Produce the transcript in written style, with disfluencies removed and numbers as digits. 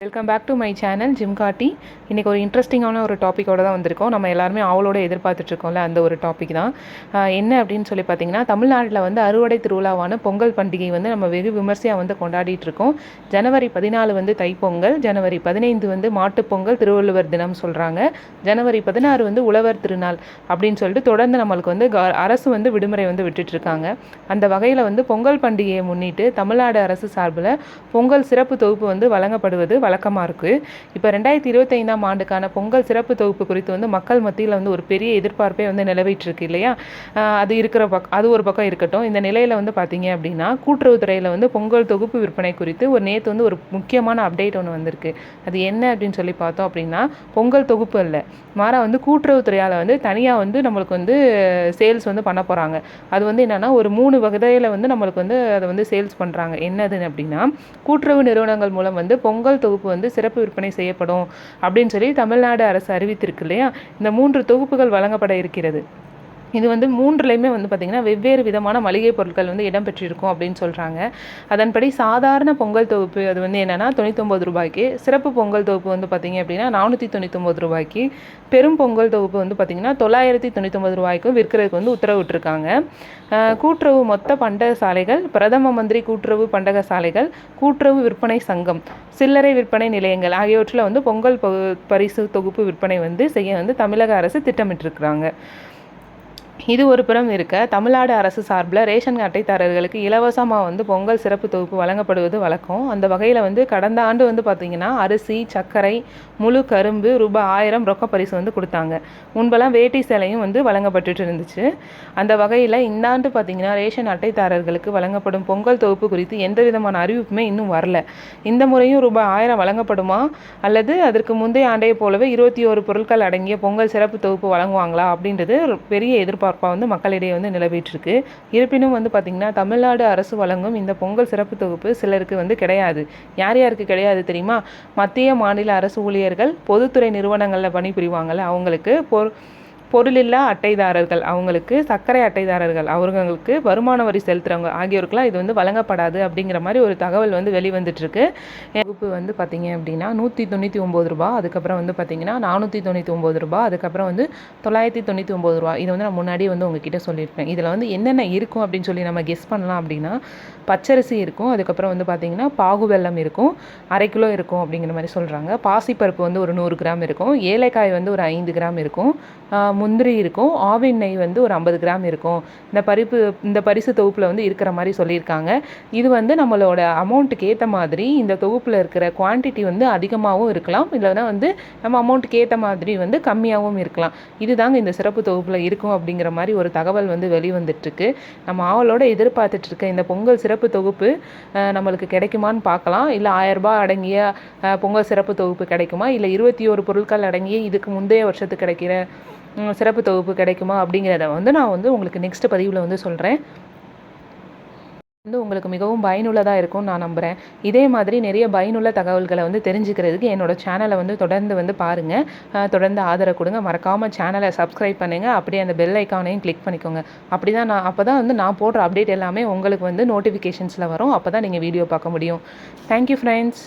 Welcome back to my channel ஜிம் காட்டி. இன்றைக்கி ஒரு இன்ட்ரெஸ்டிங்கான ஒரு டாப்பிக்கோடு தான் வந்திருக்கோம். நம்ம எல்லாருமே அவளோட எதிர்பார்த்துட்ருக்கோம்ல, அந்த ஒரு டாபிக் தான். என்ன அப்படின்னு சொல்லி பார்த்தீங்கன்னா, தமிழ்நாட்டில் வந்து அறுவடை திருவிழாவான பொங்கல் பண்டிகை வந்து நம்ம வெகு விமர்சையாக வந்து கொண்டாடிட்டு இருக்கோம். ஜனவரி 14 வந்து தைப்பொங்கல், ஜனவரி 15 வந்து மாட்டுப்பொங்கல், திருவள்ளுவர் தினம் சொல்கிறாங்க. ஜனவரி 16 வந்து உழவர் திருநாள் அப்படின்னு சொல்லிட்டு தொடர்ந்து நம்மளுக்கு வந்து அரசு வந்து விடுமுறை வந்து விட்டுட்ருக்காங்க. அந்த வகையில் வந்து பொங்கல் பண்டிகையை முன்னிட்டு தமிழ்நாடு அரசு சார்பில் பொங்கல் சிறப்பு தொகுப்பு வந்து வழங்கப்படுவது வழக்கமாக இருக்குது. இப்போ 2025ஆம் ஆண்டுக்கான பொங்கல் சிறப்பு தொகுப்பு குறித்து வந்து மக்கள் மத்தியில் வந்து ஒரு பெரிய எதிர்பார்ப்பே வந்து நிலவிட்டுருக்கு இல்லையா. அது ஒரு பக்கம் இருக்கட்டும். இந்த நிலையில் வந்து பார்த்தீங்க அப்படின்னா, கூட்டுறவுத்துறையில் வந்து பொங்கல் தொகுப்பு விற்பனை குறித்து நேற்று வந்து ஒரு முக்கியமான அப்டேட் ஒன்று வந்திருக்கு. அது என்ன அப்படின்னு சொல்லி பார்த்தோம் அப்படின்னா, பொங்கல் தொகுப்பு இல்லை, மாறா வந்து கூட்டுறவுத்துறையால் வந்து தனியாக வந்து நம்மளுக்கு வந்து சேல்ஸ் வந்து பண்ண போகிறாங்க. அது வந்து என்னென்னா, ஒரு 3 வகையில் வந்து நம்மளுக்கு வந்து அதை வந்து சேல்ஸ் பண்ணுறாங்க. என்னதுன்னு அப்படின்னா, கூட்டுறவு நிறுவனங்கள் மூலம் வந்து பொங்கல் தொகுப்பு வந்து சிறப்பு விற்பனை செய்யப்படும் அப்படின்னு சொல்லி தமிழ்நாடு அரசு அறிவித்திருக்கு இல்லையா. இந்த 3 தொகுப்புகள் வழங்கப்பட இருக்கிறது. இது வந்து 3லையுமே வந்து பார்த்திங்கன்னா வெவ்வேறு விதமான மளிகை பொருட்கள் வந்து இடம்பெற்றிருக்கும் அப்படின்னு சொல்கிறாங்க. அதன்படி சாதாரண பொங்கல் தொகுப்பு அது வந்து என்னென்னா 99 ரூபாய்க்கு, சிறப்பு பொங்கல் தொகுப்பு வந்து பார்த்திங்க அப்படின்னா 499 ரூபாய்க்கு, பெரும் பொங்கல் தொகுப்பு வந்து பார்த்திங்கன்னா 999 ரூபாய்க்கும் விற்கிறதுக்கு வந்து உத்தரவிட்டிருக்காங்க. கூட்டுறவு மொத்த பண்டக சாலைகள், பிரதம மந்திரி கூட்டுறவு பண்டக சாலைகள், கூட்டுறவு விற்பனை சங்கம், சில்லறை விற்பனை நிலையங்கள் ஆகியவற்றில் வந்து பொங்கல் பரிசு தொகுப்பு விற்பனை வந்து செய்ய வந்து தமிழக அரசு திட்டமிட்டிருக்கிறாங்க. இது ஒரு புறம் இருக்க, தமிழ்நாடு அரசு சார்பில் ரேஷன் அட்டைதாரர்களுக்கு இலவசமாக வந்து பொங்கல் சிறப்பு தொகுப்பு வழங்கப்படுவது வழக்கம். அந்த வகையில் வந்து கடந்த ஆண்டு வந்து பார்த்திங்கன்னா அரிசி, சர்க்கரை, முழு கரும்பு ரூபாய் 1000 ரொக்க பரிசு வந்து கொடுத்தாங்க. முன்பெல்லாம் வேட்டி சேலையும் வந்து வழங்கப்பட்டு இருந்துச்சு. அந்த வகையில் இந்த ஆண்டு பார்த்திங்கன்னா ரேஷன் அட்டைதாரர்களுக்கு வழங்கப்படும் பொங்கல் தொகுப்பு குறித்து எந்த விதமான அறிவிப்புமே இன்னும் வரல. இந்த முறையும் ரூபாய் 1000 வழங்கப்படுமா, அல்லது அதற்கு முந்தைய ஆண்டையை போலவே 21 பொருட்கள் அடங்கிய பொங்கல் சிறப்பு தொகுப்பு வழங்குவாங்களா அப்படின்றது பெரிய எதிர்பார்ப்பு வந்து மக்களிடையே வந்து நிலவிட்டிருக்கு. இருப்பினும் வந்து பார்த்திங்கன்னா, தமிழ்நாடு அரசு வழங்கும் இந்த பொங்கல் சிறப்பு தொகுப்பு சிலருக்கு வந்து கிடையாது. யார் யாருக்கு கிடையாது தெரியுமா? மத்திய மாநில அரசு ஊழியர்கள், பொதுத்துறை நிறுவனங்களில் பணிபுரிவாங்கள்ல அவங்களுக்கு, பொருளில்லா அட்டைதாரர்கள் அவங்களுக்கு, சர்க்கரை அட்டைதாரர்கள் அவங்களுக்கு, வருமான வரி செலுத்துகிறவங்க ஆகியோருக்கெல்லாம் இது வந்து வழங்கப்படாது அப்படிங்கிற மாதிரி ஒரு தகவல் வந்து வெளிவந்துட்டுருக்கு. வகுப்பு வந்து பார்த்திங்க அப்படின்னா 199 ரூபா, அதுக்கப்புறம் வந்து பார்த்திங்கன்னா 499 ரூபா, அதுக்கப்புறம் வந்து 999 ரூபா. இதை வந்து நான் முன்னாடியே வந்து உங்ககிட்ட சொல்லியிருப்பேன். இதில் வந்து என்னென்ன இருக்கும் அப்படின்னு சொல்லி நம்ம கெஸ் பண்ணலாம் அப்படின்னா, பச்சரிசி இருக்கும், அதுக்கப்புறம் வந்து பார்த்திங்கன்னா பாகு வெல்லம் இருக்கும், 1/2 கிலோ இருக்கும் அப்படிங்கிற மாதிரி சொல்கிறாங்க. பாசிப்பருப்பு வந்து ஒரு 100 கிராம் இருக்கும், ஏலக்காய் வந்து ஒரு 5 கிராம் இருக்கும், முந்திரி இருக்கும், ஆவின் நெய் வந்து ஒரு 50 கிராம் இருக்கும். இந்த பரிசு தொகுப்பில் வந்து இருக்கிற மாதிரி சொல்லியிருக்காங்க. இது வந்து நம்மளோட அமௌண்ட்டுக்கு ஏற்ற மாதிரி இந்த தொகுப்பில் இருக்கிற குவான்டிட்டி வந்து அதிகமாகவும் இருக்கலாம், இல்லைனா வந்து நம்ம அமௌண்ட்டுக்கு ஏற்ற மாதிரி வந்து கம்மியாகவும் இருக்கலாம். இதுதாங்க இந்த சிறப்பு தொகுப்பில் இருக்கும் அப்படிங்கிற மாதிரி ஒரு தகவல் வந்து வெளிவந்துட்டுருக்கு. நம்ம ஆவலோட எதிர்பார்த்துட்ருக்க இந்த பொங்கல் சிறப்பு தொகுப்பு நம்மளுக்கு கிடைக்குமான்னு பார்க்கலாம். இல்லை 1000 ரூபாய் அடங்கிய பொங்கல் சிறப்பு தொகுப்பு கிடைக்குமா, இல்லை 21 பொருட்கள் அடங்கிய இதுக்கு முந்தைய வருஷத்துக்கு கிடைக்கிற சிறப்பு தொகுப்பு கிடைக்குமா அப்படிங்கிறத வந்து நான் வந்து உங்களுக்கு நெக்ஸ்ட் பதிவில் வந்து சொல்கிறேன். வந்து உங்களுக்கு மிகவும் பயனுள்ளதாக இருக்கும்னு நான் நம்புகிறேன். இதே மாதிரி நிறைய பயனுள்ள தகவல்களை வந்து தெரிஞ்சுக்கிறதுக்கு என்னோடய சேனலை வந்து தொடர்ந்து வந்து பாருங்கள், தொடர்ந்து ஆதரவு கொடுங்க. மறக்காமல் சேனலை சப்ஸ்கிரைப் பண்ணுங்கள், அப்படியே அந்த பெல் ஐக்கானையும் கிளிக் பண்ணிக்கோங்க. அப்போ தான் வந்து நான் போடுற அப்டேட் எல்லாமே உங்களுக்கு வந்து நோட்டிஃபிகேஷன்ஸில் வரும். அப்போ தான் நீங்கள் வீடியோ பார்க்க முடியும். Thank you friends.